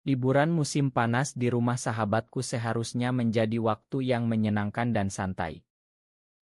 Liburan musim panas di rumah sahabatku seharusnya menjadi waktu yang menyenangkan dan santai.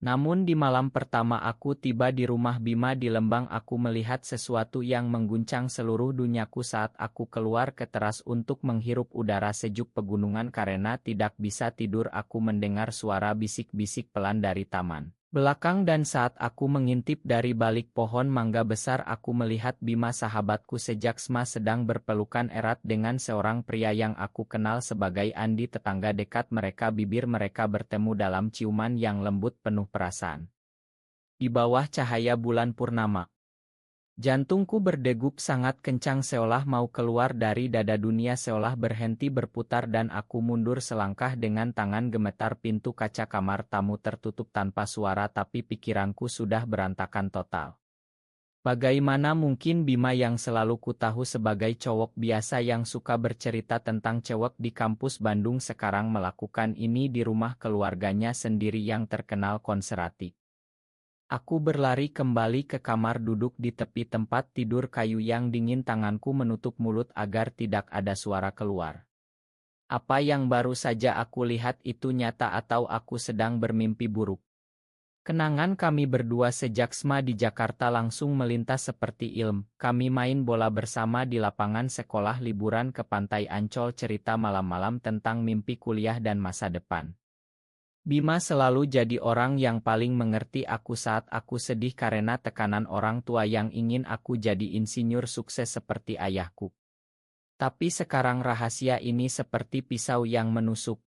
Namun di malam pertama aku tiba di rumah Bima di Lembang, aku melihat sesuatu yang mengguncang seluruh duniaku saat aku keluar ke teras untuk menghirup udara sejuk pegunungan karena tidak bisa tidur. Aku mendengar suara bisik-bisik pelan dari taman belakang, dan saat aku mengintip dari balik pohon mangga besar aku melihat Bima sahabatku sejaksma sedang berpelukan erat dengan seorang pria yang aku kenal sebagai Andi, tetangga dekat mereka. Bibir mereka bertemu dalam ciuman yang lembut penuh perasaan. Di bawah cahaya bulan purnama, jantungku berdegup sangat kencang seolah mau keluar dari dada. Dunia seolah berhenti berputar dan aku mundur selangkah dengan tangan gemetar. Pintu kaca kamar tamu tertutup tanpa suara, tapi pikiranku sudah berantakan total. Bagaimana mungkin Bima yang selalu kutahu sebagai cowok biasa yang suka bercerita tentang cewek di kampus Bandung sekarang melakukan ini di rumah keluarganya sendiri yang terkenal konservatif. Aku berlari kembali ke kamar, duduk di tepi tempat tidur kayu yang dingin, tanganku menutup mulut agar tidak ada suara keluar. Apa yang baru saja aku lihat itu nyata atau aku sedang bermimpi buruk? Kenangan kami berdua sejak SMA di Jakarta langsung melintas seperti ilm. Kami main bola bersama di lapangan sekolah, liburan ke Pantai Ancol, cerita malam-malam tentang mimpi kuliah dan masa depan. Bima selalu jadi orang yang paling mengerti aku saat aku sedih karena tekanan orang tua yang ingin aku jadi insinyur sukses seperti ayahku. Tapi sekarang rahasia ini seperti pisau yang menusuk.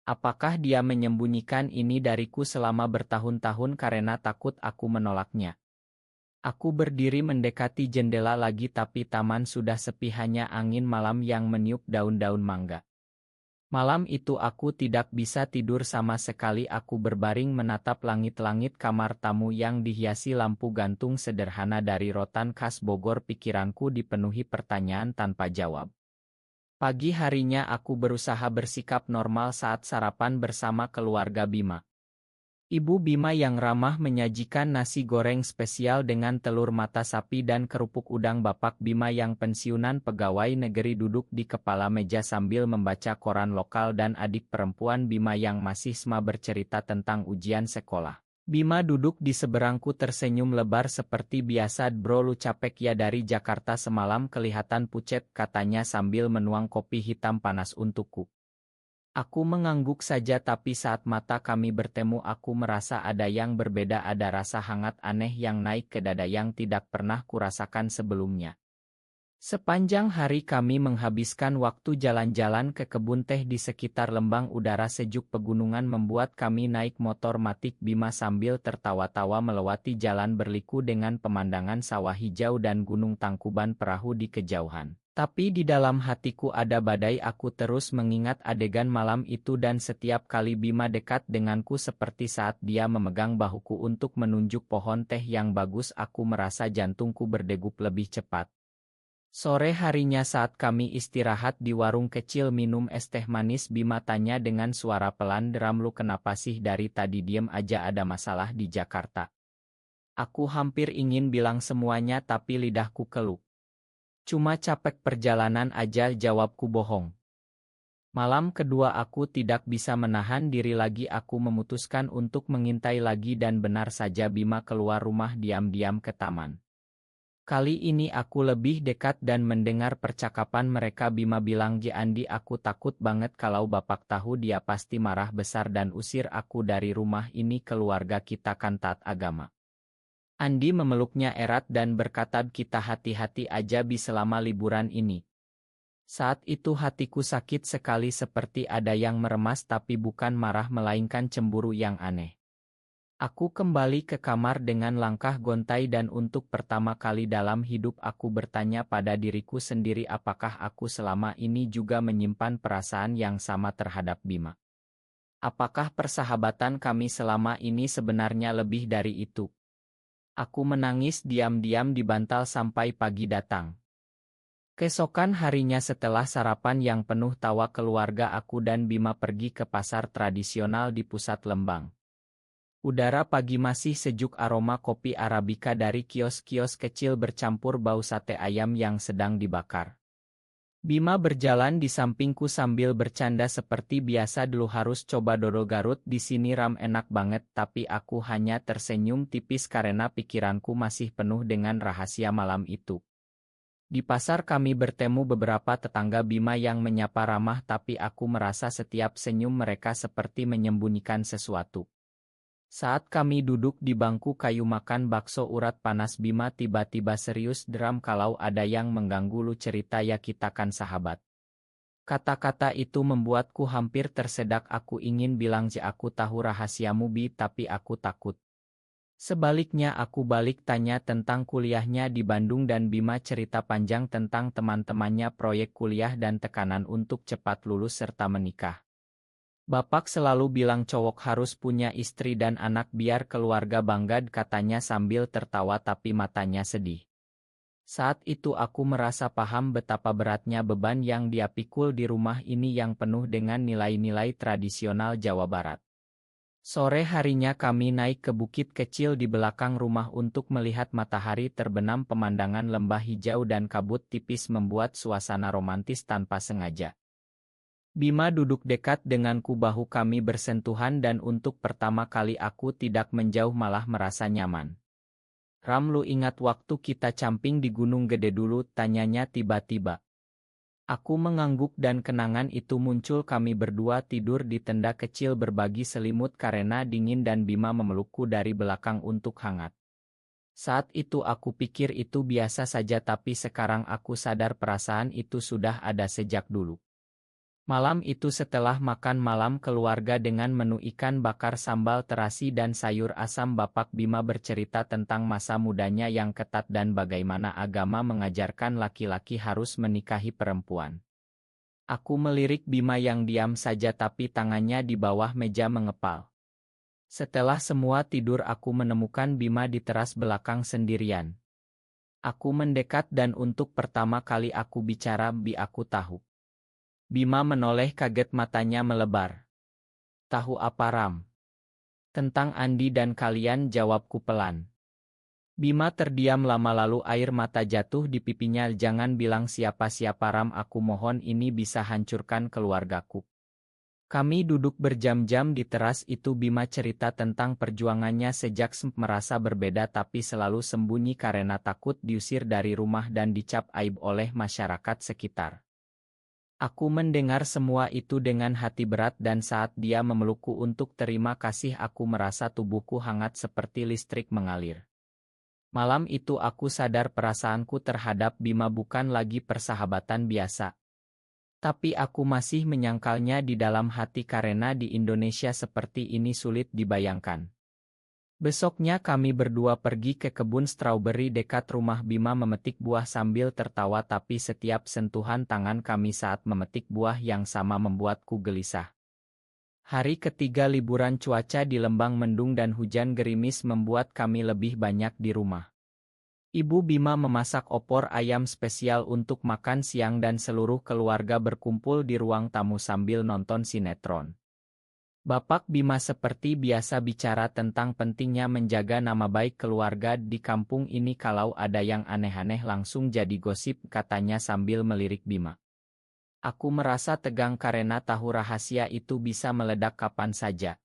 Apakah dia menyembunyikan ini dariku selama bertahun-tahun karena takut aku menolaknya? Aku berdiri mendekati jendela lagi, tapi taman sudah sepi, hanya angin malam yang meniup daun-daun mangga. Malam itu aku tidak bisa tidur sama sekali. Aku berbaring menatap langit-langit kamar tamu yang dihiasi lampu gantung sederhana dari rotan khas Bogor. Pikiranku dipenuhi pertanyaan tanpa jawab. Pagi harinya aku berusaha bersikap normal saat sarapan bersama keluarga Bima. Ibu Bima yang ramah menyajikan nasi goreng spesial dengan telur mata sapi dan kerupuk udang. Bapak Bima yang pensiunan pegawai negeri duduk di kepala meja sambil membaca koran lokal, dan adik perempuan Bima yang masih SMA bercerita tentang ujian sekolah. Bima duduk di seberangku tersenyum lebar seperti biasa. Bro, lu capek ya dari Jakarta semalam, kelihatan pucet, katanya sambil menuang kopi hitam panas untukku. Aku mengangguk saja, tapi saat mata kami bertemu aku merasa ada yang berbeda, ada rasa hangat aneh yang naik ke dada yang tidak pernah kurasakan sebelumnya. Sepanjang hari kami menghabiskan waktu jalan-jalan ke kebun teh di sekitar Lembang. Udara sejuk pegunungan membuat kami naik motor matic Bima sambil tertawa-tawa melewati jalan berliku dengan pemandangan sawah hijau dan Gunung Tangkuban Perahu di kejauhan. Tapi di dalam hatiku ada badai. Aku terus mengingat adegan malam itu, dan setiap kali Bima dekat denganku seperti saat dia memegang bahuku untuk menunjuk pohon teh yang bagus, aku merasa jantungku berdegup lebih cepat. Sore harinya saat kami istirahat di warung kecil minum es teh manis, Bima tanya dengan suara pelan, "Dram, lu kenapa sih dari tadi diem aja, ada masalah di Jakarta?" Aku hampir ingin bilang semuanya tapi lidahku keluh. "Cuma capek perjalanan aja," jawabku bohong. Malam kedua aku tidak bisa menahan diri lagi. Aku memutuskan untuk mengintai lagi, dan benar saja Bima keluar rumah diam-diam ke taman. Kali ini aku lebih dekat dan mendengar percakapan mereka. Bima bilang, "Andi, aku takut banget kalau bapak tahu, dia pasti marah besar dan usir aku dari rumah ini. Keluarga kita kan taat agama." Andi memeluknya erat dan berkata, "Kita hati-hati aja Bi selama liburan ini." Saat itu hatiku sakit sekali, seperti ada yang meremas, tapi bukan marah melainkan cemburu yang aneh. Aku kembali ke kamar dengan langkah gontai, dan untuk pertama kali dalam hidup aku bertanya pada diriku sendiri, apakah aku selama ini juga menyimpan perasaan yang sama terhadap Bima? Apakah persahabatan kami selama ini sebenarnya lebih dari itu? Aku menangis diam-diam di bantal sampai pagi datang. Keesokan harinya setelah sarapan yang penuh tawa keluarga, aku dan Bima pergi ke pasar tradisional di pusat Lembang. Udara pagi masih sejuk, aroma kopi Arabica dari kios-kios kecil bercampur bau sate ayam yang sedang dibakar. Bima berjalan di sampingku sambil bercanda seperti biasa. Dulu harus coba dodol Garut di sini Ram, enak banget, tapi aku hanya tersenyum tipis karena pikiranku masih penuh dengan rahasia malam itu. Di pasar kami bertemu beberapa tetangga Bima yang menyapa ramah, tapi aku merasa setiap senyum mereka seperti menyembunyikan sesuatu. Saat kami duduk di bangku kayu makan bakso urat panas, Bima tiba-tiba serius, "Dram, kalau ada yang mengganggu lu cerita ya, kita kan sahabat." Kata-kata itu membuatku hampir tersedak. Aku ingin bilang, aku tahu rahasiamu Bi, tapi aku takut." Sebaliknya aku balik tanya tentang kuliahnya di Bandung dan Bima cerita panjang tentang teman-temannya, proyek kuliah dan tekanan untuk cepat lulus serta menikah. "Bapak selalu bilang cowok harus punya istri dan anak biar keluarga bangga," katanya sambil tertawa tapi matanya sedih. Saat itu aku merasa paham betapa beratnya beban yang dia pikul di rumah ini yang penuh dengan nilai-nilai tradisional Jawa Barat. Sore harinya kami naik ke bukit kecil di belakang rumah untuk melihat matahari terbenam. Pemandangan lembah hijau dan kabut tipis membuat suasana romantis tanpa sengaja. Bima duduk dekat denganku, bahu kami bersentuhan dan untuk pertama kali aku tidak menjauh, malah merasa nyaman. "Ram, lu ingat waktu kita camping di Gunung Gede dulu?" tanyanya tiba-tiba. Aku mengangguk dan kenangan itu muncul. Kami berdua tidur di tenda kecil berbagi selimut karena dingin dan Bima memelukku dari belakang untuk hangat. Saat itu aku pikir itu biasa saja, tapi sekarang aku sadar perasaan itu sudah ada sejak dulu. Malam itu setelah makan malam keluarga dengan menu ikan bakar sambal terasi dan sayur asam, Bapak Bima bercerita tentang masa mudanya yang ketat dan bagaimana agama mengajarkan laki-laki harus menikahi perempuan. Aku melirik Bima yang diam saja tapi tangannya di bawah meja mengepal. Setelah semua tidur aku menemukan Bima di teras belakang sendirian. Aku mendekat dan untuk pertama kali aku bicara, "Bi, aku tahu." Bima menoleh kaget, matanya melebar. "Tahu apa Ram?" "Tentang Andi dan kalian," jawabku pelan. Bima terdiam lama lalu air mata jatuh di pipinya. "Jangan bilang siapa-siapa Ram, aku mohon, ini bisa hancurkan keluargaku." Kami duduk berjam-jam di teras itu. Bima cerita tentang perjuangannya sejak merasa berbeda tapi selalu sembunyi karena takut diusir dari rumah dan dicap aib oleh masyarakat sekitar. Aku mendengar semua itu dengan hati berat dan saat dia memelukku untuk terima kasih aku merasa tubuhku hangat seperti listrik mengalir. Malam itu aku sadar perasaanku terhadap Bima bukan lagi persahabatan biasa. Tapi aku masih menyangkalnya di dalam hati karena di Indonesia seperti ini sulit dibayangkan. Besoknya kami berdua pergi ke kebun stroberi dekat rumah Bima memetik buah sambil tertawa, tapi setiap sentuhan tangan kami saat memetik buah yang sama membuatku gelisah. Hari ketiga liburan, cuaca di Lembang mendung dan hujan gerimis membuat kami lebih banyak di rumah. Ibu Bima memasak opor ayam spesial untuk makan siang dan seluruh keluarga berkumpul di ruang tamu sambil nonton sinetron. Bapak Bima seperti biasa bicara tentang pentingnya menjaga nama baik keluarga di kampung ini. "Kalau ada yang aneh-aneh langsung jadi gosip," katanya sambil melirik Bima. Aku merasa tegang karena tahu rahasia itu bisa meledak kapan saja.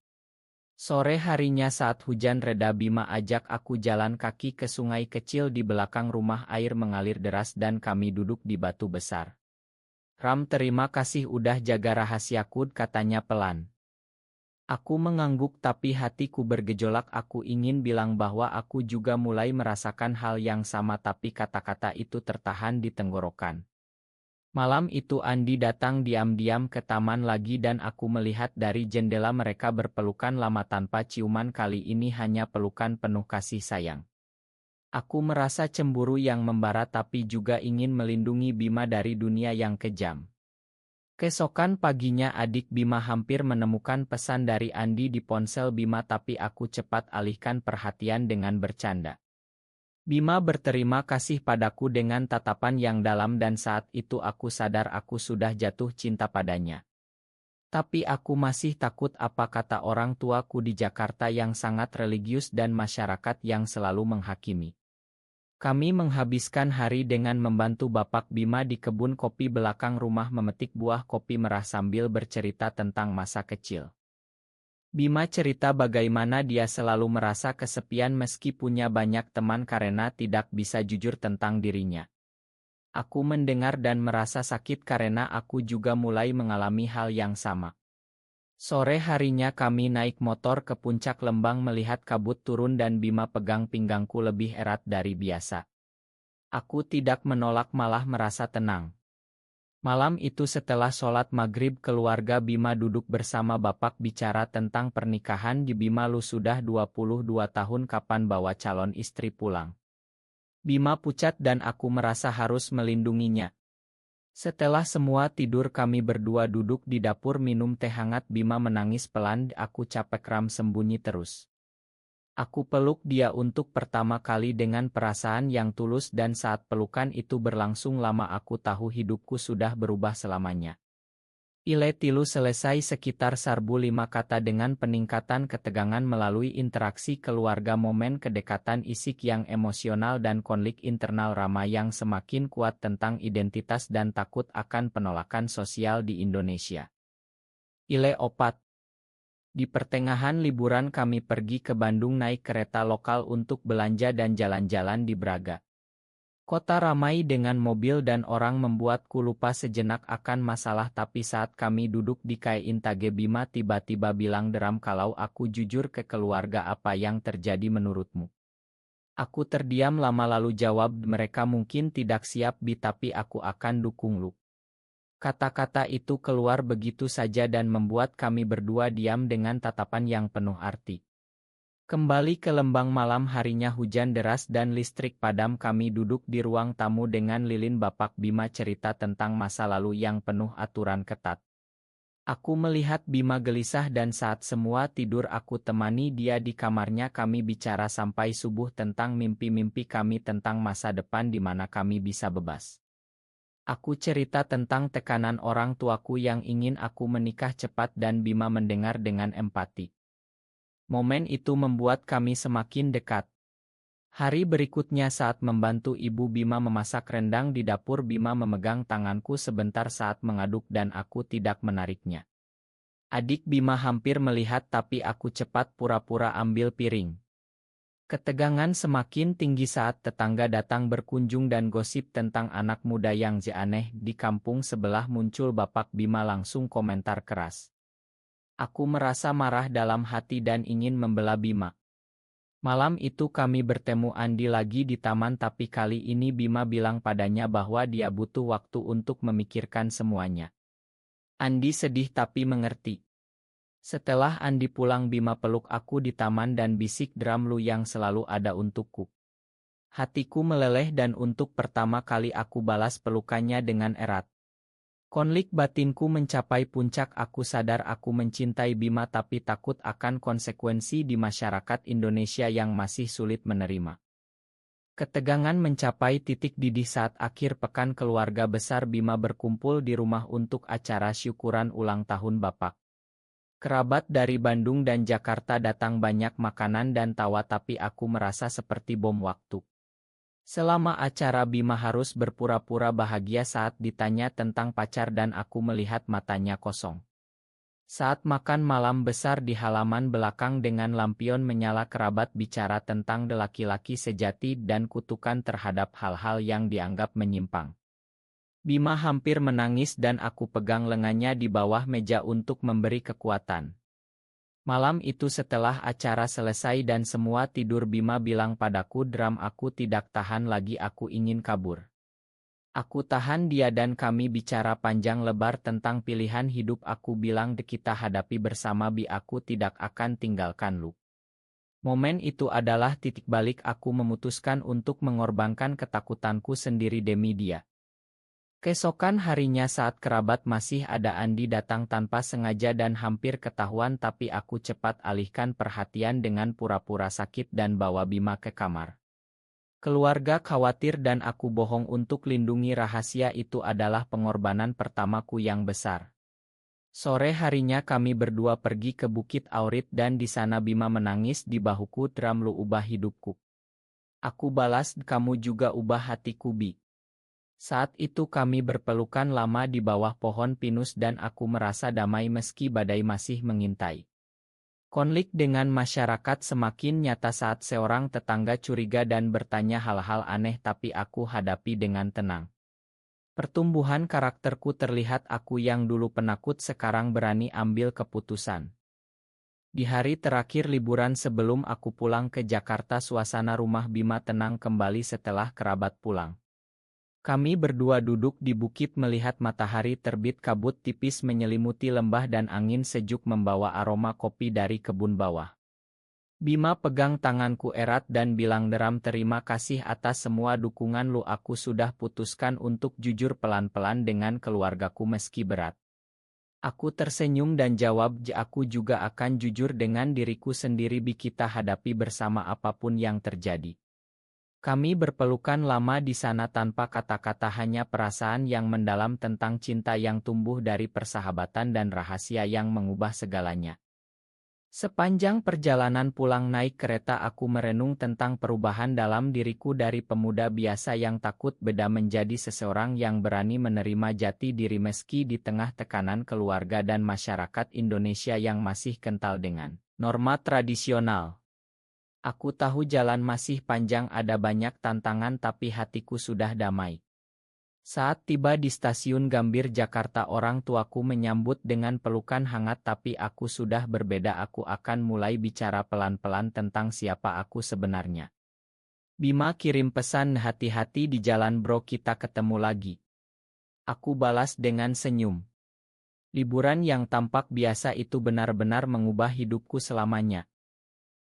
Sore harinya saat hujan reda, Bima ajak aku jalan kaki ke sungai kecil di belakang rumah. Air mengalir deras dan kami duduk di batu besar. "Ram, terima kasih udah jaga rahasiaku," katanya pelan. Aku mengangguk tapi hatiku bergejolak. Aku ingin bilang bahwa aku juga mulai merasakan hal yang sama tapi kata-kata itu tertahan di tenggorokan. Malam itu Andi datang diam-diam ke taman lagi dan aku melihat dari jendela mereka berpelukan lama tanpa ciuman. Kali ini hanya pelukan penuh kasih sayang. Aku merasa cemburu yang membara tapi juga ingin melindungi Bima dari dunia yang kejam. Keesokan paginya adik Bima hampir menemukan pesan dari Andi di ponsel Bima tapi aku cepat alihkan perhatian dengan bercanda. Bima berterima kasih padaku dengan tatapan yang dalam dan saat itu aku sadar aku sudah jatuh cinta padanya. Tapi aku masih takut apa kata orang tuaku di Jakarta yang sangat religius dan masyarakat yang selalu menghakimi. Kami menghabiskan hari dengan membantu Bapak Bima di kebun kopi belakang rumah memetik buah kopi merah sambil bercerita tentang masa kecil. Bima cerita bagaimana dia selalu merasa kesepian meski punya banyak teman karena tidak bisa jujur tentang dirinya. Aku mendengar dan merasa sakit karena aku juga mulai mengalami hal yang sama. Sore harinya kami naik motor ke puncak lembang melihat kabut turun dan Bima pegang pinggangku lebih erat dari biasa. Aku tidak menolak malah merasa tenang. Malam itu setelah sholat maghrib keluarga Bima duduk bersama Bapak bicara tentang pernikahan di Bima lu sudah 22 tahun kapan bawa calon istri pulang. Bima pucat dan aku merasa harus melindunginya. Setelah semua tidur kami berdua duduk di dapur minum teh hangat Bima menangis pelan aku capek ram sembunyi terus. Aku peluk dia untuk pertama kali dengan perasaan yang tulus dan saat pelukan itu berlangsung lama aku tahu hidupku sudah berubah selamanya. Ile tilu selesai sekitar 5 kata dengan peningkatan ketegangan melalui interaksi keluarga momen kedekatan isik yang emosional dan konflik internal Rama yang semakin kuat tentang identitas dan takut akan penolakan sosial di Indonesia. Ile opat. Di pertengahan liburan kami pergi ke Bandung naik kereta lokal untuk belanja dan jalan-jalan di Braga. Kota ramai dengan mobil dan orang membuatku lupa sejenak akan masalah tapi saat kami duduk di Kai Intage Bima tiba-tiba bilang deram kalau aku jujur ke keluarga apa yang terjadi menurutmu. Aku terdiam lama lalu jawab mereka mungkin tidak siap Bi tapi aku akan dukung lu. Kata-kata itu keluar begitu saja dan membuat kami berdua diam dengan tatapan yang penuh arti. Kembali ke Lembang malam harinya hujan deras dan listrik padam kami duduk di ruang tamu dengan lilin Bapak Bima cerita tentang masa lalu yang penuh aturan ketat. Aku melihat Bima gelisah dan saat semua tidur aku temani dia di kamarnya kami bicara sampai subuh tentang mimpi-mimpi kami tentang masa depan di mana kami bisa bebas. Aku cerita tentang tekanan orang tuaku yang ingin aku menikah cepat dan Bima mendengar dengan empati. Momen itu membuat kami semakin dekat. Hari berikutnya saat membantu ibu Bima memasak rendang di dapur Bima memegang tanganku sebentar saat mengaduk dan aku tidak menariknya. Adik Bima hampir melihat tapi aku cepat pura-pura ambil piring. Ketegangan semakin tinggi saat tetangga datang berkunjung dan gosip tentang anak muda yang aneh di kampung sebelah muncul Bapak Bima langsung komentar keras. Aku merasa marah dalam hati dan ingin membela Bima. Malam itu kami bertemu Andi lagi di taman tapi kali ini Bima bilang padanya bahwa dia butuh waktu untuk memikirkan semuanya. Andi sedih tapi mengerti. Setelah Andi pulang Bima peluk aku di taman dan bisik drum lu yang selalu ada untukku. Hatiku meleleh dan untuk pertama kali aku balas pelukannya dengan erat. Konflik batinku mencapai puncak aku sadar aku mencintai Bima tapi takut akan konsekuensi di masyarakat Indonesia yang masih sulit menerima. Ketegangan mencapai titik didih saat akhir pekan keluarga besar Bima berkumpul di rumah untuk acara syukuran ulang tahun Bapak. Kerabat dari Bandung dan Jakarta datang banyak makanan dan tawa tapi aku merasa seperti bom waktu. Selama acara Bima harus berpura-pura bahagia saat ditanya tentang pacar dan aku melihat matanya kosong. Saat makan malam besar di halaman belakang dengan lampion menyala kerabat bicara tentang laki-laki sejati dan kutukan terhadap hal-hal yang dianggap menyimpang. Bima hampir menangis dan aku pegang lengannya di bawah meja untuk memberi kekuatan. Malam itu setelah acara selesai dan semua tidur Bima bilang padaku dram aku tidak tahan lagi aku ingin kabur. Aku tahan dia dan kami bicara panjang lebar tentang pilihan hidup aku bilang kita hadapi bersama Bi aku tidak akan tinggalkan lu. Momen itu adalah titik balik aku memutuskan untuk mengorbankan ketakutanku sendiri demi dia. Keesokan harinya saat kerabat masih ada Andi datang tanpa sengaja dan hampir ketahuan tapi aku cepat alihkan perhatian dengan pura-pura sakit dan bawa Bima ke kamar. Keluarga khawatir dan aku bohong untuk lindungi rahasia itu adalah pengorbanan pertamaku yang besar. Sore harinya kami berdua pergi ke Bukit Aurit dan di sana Bima menangis di bahuku dram lu ubah hidupku. Aku balas, kamu juga ubah hatiku, Bi. Saat itu kami berpelukan lama di bawah pohon pinus dan aku merasa damai meski badai masih mengintai. Konflik dengan masyarakat semakin nyata saat seorang tetangga curiga dan bertanya hal-hal aneh tapi aku hadapi dengan tenang. Pertumbuhan karakterku terlihat, aku yang dulu penakut sekarang berani ambil keputusan. Di hari terakhir liburan sebelum aku pulang ke Jakarta, suasana rumah Bima tenang kembali setelah kerabat pulang. Kami berdua duduk di bukit melihat matahari terbit, kabut tipis menyelimuti lembah dan angin sejuk membawa aroma kopi dari kebun bawah. Bima pegang tanganku erat dan bilang deram, terima kasih atas semua dukungan lu, aku sudah putuskan untuk jujur pelan-pelan dengan keluargaku meski berat. Aku tersenyum dan jawab, aku juga akan jujur dengan diriku sendiri, Bi, kita hadapi bersama apapun yang terjadi. Kami berpelukan lama di sana tanpa kata-kata, hanya perasaan yang mendalam tentang cinta yang tumbuh dari persahabatan dan rahasia yang mengubah segalanya. Sepanjang perjalanan pulang naik kereta aku merenung tentang perubahan dalam diriku dari pemuda biasa yang takut beda menjadi seseorang yang berani menerima jati diri meski di tengah tekanan keluarga dan masyarakat Indonesia yang masih kental dengan norma tradisional. Aku tahu jalan masih panjang, ada banyak tantangan, tapi hatiku sudah damai. Saat tiba di stasiun Gambir Jakarta, orang tuaku menyambut dengan pelukan hangat, tapi aku sudah berbeda. Aku akan mulai bicara pelan-pelan tentang siapa aku sebenarnya. Bima kirim pesan, hati-hati di jalan bro, kita ketemu lagi. Aku balas dengan senyum. Liburan yang tampak biasa itu benar-benar mengubah hidupku selamanya.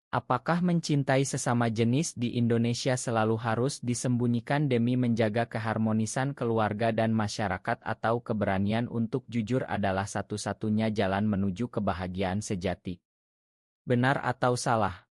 Apakah mencintai sesama jenis di Indonesia selalu harus disembunyikan demi menjaga keharmonisan keluarga dan masyarakat, atau keberanian untuk jujur adalah satu-satunya jalan menuju kebahagiaan sejati? Benar atau salah?